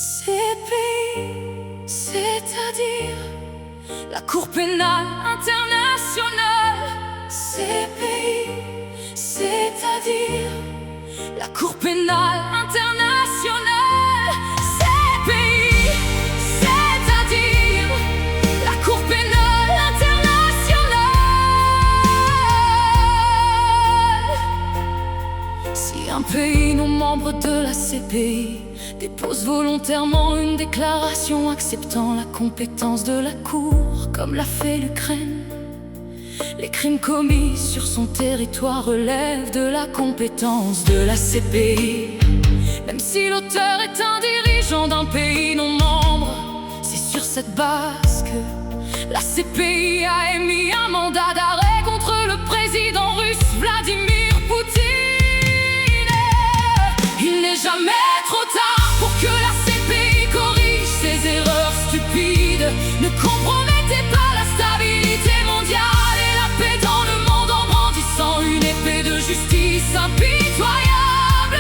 CPI, c'est-à-dire la Cour pénale internationale. CPI, c'est-à-dire la Cour pénale internationale. CPI, c'est-à-dire la Cour pénale internationale. Si un pays non membre de la CPI dépose volontairement une déclaration acceptant la compétence de la Cour, comme l'a fait l'Ukraine, les crimes commis sur son territoire relèvent de la compétence de la CPI. Même si l'auteur est un dirigeant d'un pays non membre, c'est sur cette base que la CPI a émis un mandat d'arrêt contre le président russe Vladimir Poutine. Il n'est jamais trop tard pour que la CPI corrige ses erreurs stupides. Ne compromettez pas la stabilité mondiale et la paix dans le monde en brandissant une épée de justice impitoyable.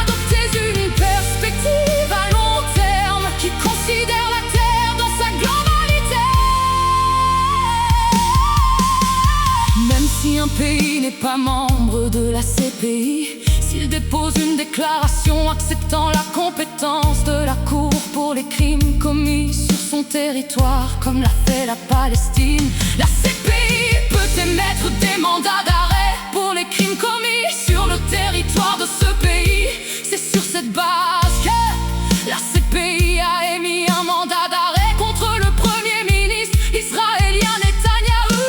Adoptez une perspective à long terme qui considère la Terre dans sa globalité. Même si un pays n'est pas membre de la CPI, s'il dépose une déclaration acceptant la compétence de la Cour pour les crimes commis sur son territoire, comme l'a fait la Palestine, la CPI peut émettre des mandats d'arrêt pour les crimes commis sur le territoire de ce pays. C'est sur cette base que la CPI a émis un mandat d'arrêt contre le premier ministre israélien Netanyahou.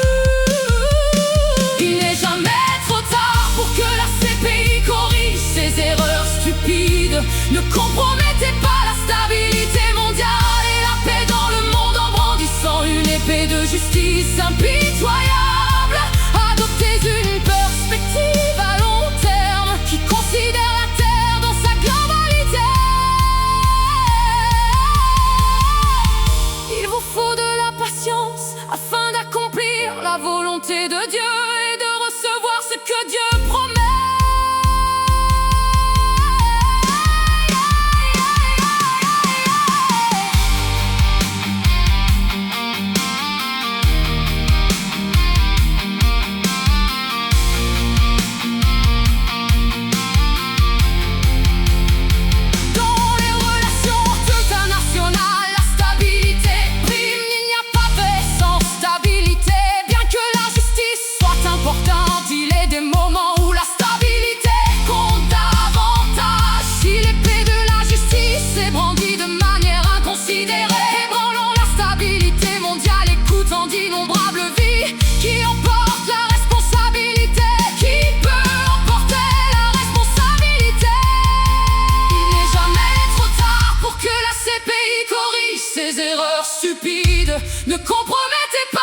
Il n'est jamais trop tard pour que la CPI corrige ses erreurs stupides. Ne compromettez pas la stabilité mondiale et la paix dans le monde en brandissant une épée de justice impitoyable. Adoptez une perspective à long terme qui considère la Terre dans sa globalité. Il vous faut de la patience afin d'accomplir la volonté de Dieu et de recevoir ce que Dieu promet. Il est des moments où la stabilité compte davantage. Si l'épée de la justice est brandie de manière inconsidérée, ébranlant la stabilité mondiale et coûtant d'innombrables vies, qui emporte la responsabilité? Qui peut emporter la responsabilité? Il n'est jamais trop tard pour que la CPI corrige ses erreurs stupides. Ne compromettez pas